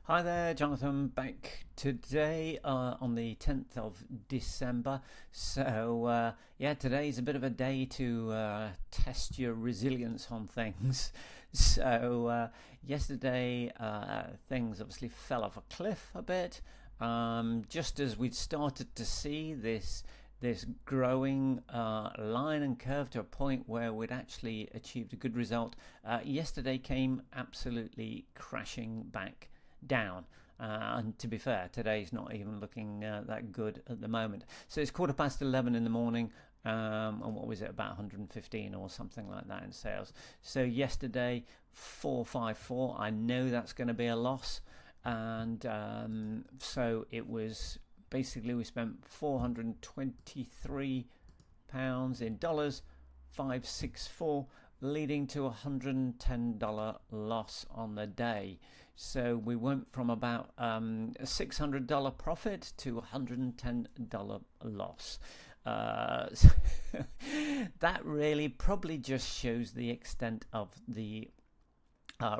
Hi there, Jonathan, back today on the 10th of December. Yeah, today's a bit of a day to test your resilience on things. Yesterday, things obviously fell off a cliff a bit, just as we'd started to see this growing line and curve to a point where we'd actually achieved a good result. Yesterday came absolutely crashing back down. And to be fair, today's not even looking that good at the moment. So it's 11:15 in the morning, and what was it, about 115 or something like that in sales. So yesterday, 454. I know that's going to be a loss, and so it was basically we spent £423 in dollars, 564, leading to a $110 loss on the day. So we went from about a $600 profit to a $110 loss. So that really probably just shows the extent of the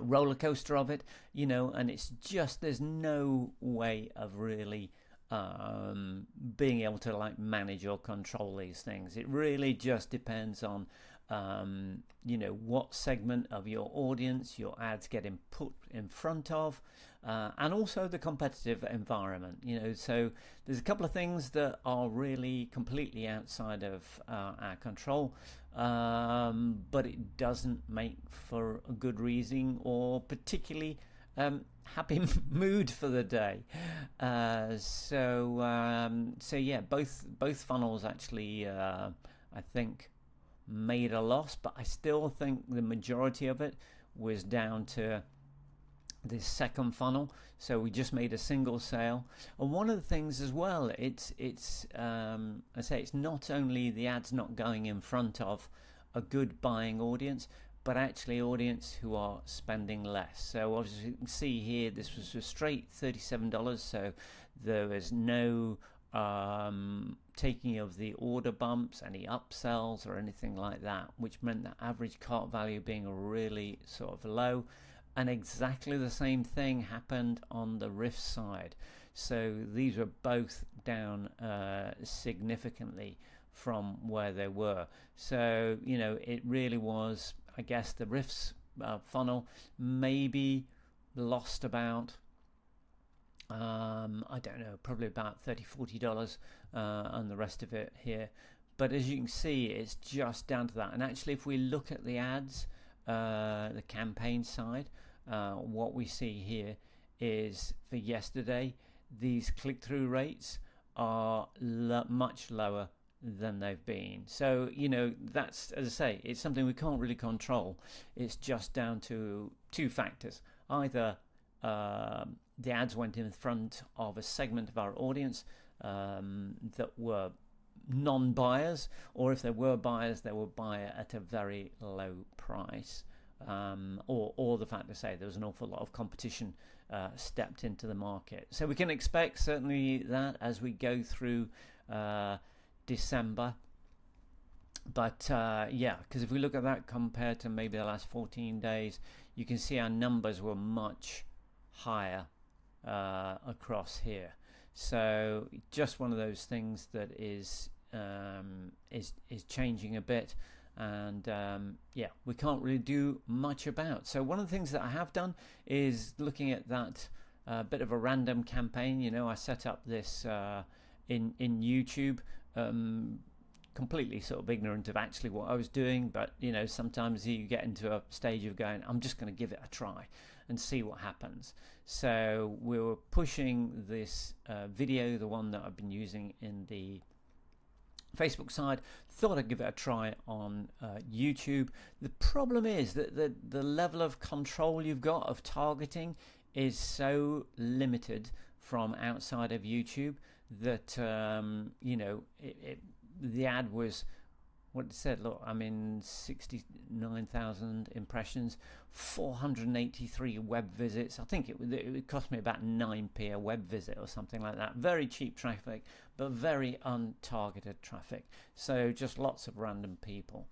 roller coaster of it, and it's just there's no way of really being able to manage or control these things. It really just depends on what segment of your audience your ads getting put in front of, and also the competitive environment. So there's a couple of things that are really completely outside of our control, but it doesn't make for a good reason or particularly happy mood for the day. So yeah, both funnels actually I think made a loss, but I still think the majority of it was down to this second funnel. So we just made a single sale, and one of the things as well, it's I say it's not only the ads not going in front of a good buying audience, but actually audience who are spending less. So obviously you can see here this was a straight $37, so there was no taking of the order bumps, any upsells or anything like that, which meant the average cart value being really sort of low. And exactly the same thing happened on the Riff side. So these were both down significantly from where they were. So it really was, I guess, the Riff's funnel maybe lost about I don't know, probably about $30-40 and the rest of it here. But as you can see, it's just down to that. And actually, if we look at the ads, the campaign side, what we see here is for yesterday, these click-through rates are much lower than they've been. So that's, as I say, it's something we can't really control. It's just down to two factors: either the ads went in front of a segment of our audience that were non-buyers, or if there were buyers, they would buy at a very low price, or the fact to say there was an awful lot of competition stepped into the market. So we can expect certainly that as we go through December. But yeah, because if we look at that compared to maybe the last 14 days, you can see our numbers were much higher across here. So just one of those things that is changing a bit, and yeah, we can't really do much about. So one of the things that I have done is looking at that bit of a random campaign. I set up this in YouTube, completely sort of ignorant of actually what I was doing, but sometimes you get into a stage of going, I'm just going to give it a try and see what happens. So we were pushing this video, the one that I've been using in the Facebook side. Thought I'd give it a try on YouTube. The problem is that the level of control you've got of targeting is so limited from outside of YouTube that the ad was what it said. Look, I'm in 69,000 impressions, 483 web visits. I think it would cost me about 9p a web visit or something like that. Very cheap traffic, but very untargeted traffic. So just lots of random people.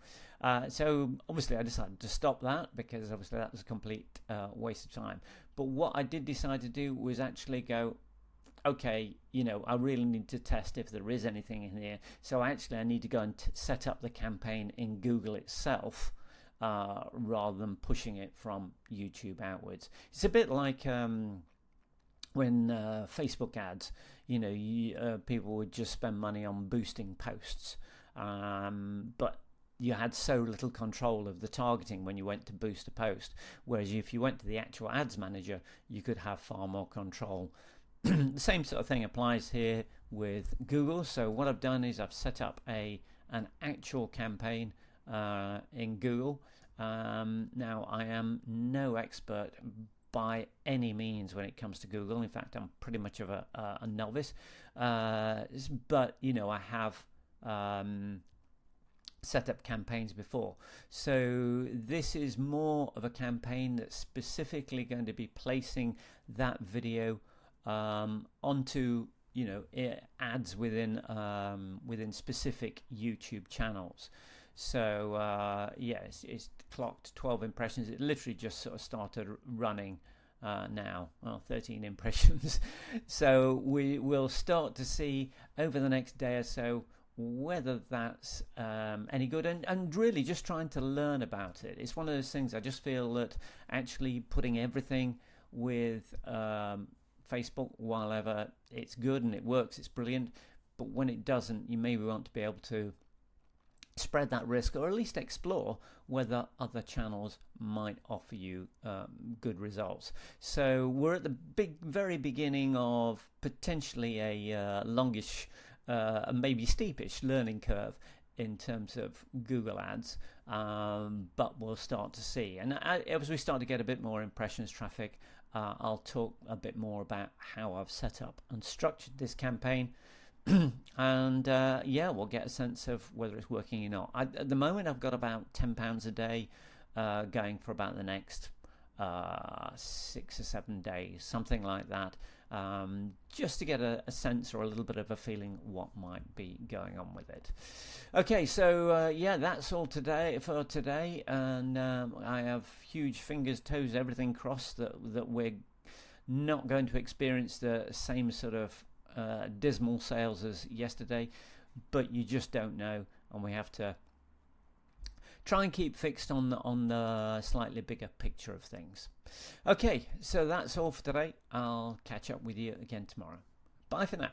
So obviously I decided to stop that because obviously that was a complete waste of time. But what I did decide to do was actually go, okay, I really need to test if there is anything in here. So actually I need to go and set up the campaign in Google itself, rather than pushing it from YouTube outwards. It's a bit like when Facebook ads, people would just spend money on boosting posts, but you had so little control of the targeting when you went to boost a post, whereas if you went to the actual ads manager, you could have far more control. The same sort of thing applies here with Google. So what I've done is I've set up an actual campaign in Google. Now, I am no expert by any means when it comes to Google. In fact, I'm pretty much of a novice. But, I have set up campaigns before. So this is more of a campaign that's specifically going to be placing that video onto ads within specific YouTube channels. So it's clocked 12 impressions. It literally just sort of started running now. 13 impressions. So we will start to see over the next day or so whether that's any good, and really just trying to learn about it. It's one of those things, I just feel that actually putting everything with Facebook, while ever it's good and it works, it's brilliant, but when it doesn't, you maybe want to be able to spread that risk, or at least explore whether other channels might offer you good results. So we're at the very beginning of potentially a longish, maybe steepish learning curve in terms of Google ads, but we'll start to see. And as we start to get a bit more impressions traffic, I'll talk a bit more about how I've set up and structured this campaign. And we'll get a sense of whether it's working or not. At the moment, I've got about £10 a day going for about the next 6 or 7 days, something like that, just to get a sense or a little bit of a feeling what might be going on with it. Okay, so that's all for today, and I have huge fingers, toes, everything crossed that we're not going to experience the same sort of dismal sales as yesterday, but you just don't know, and we have to try and keep fixed on the slightly bigger picture of things. Okay, so that's all for today. I'll catch up with you again tomorrow. Bye for now.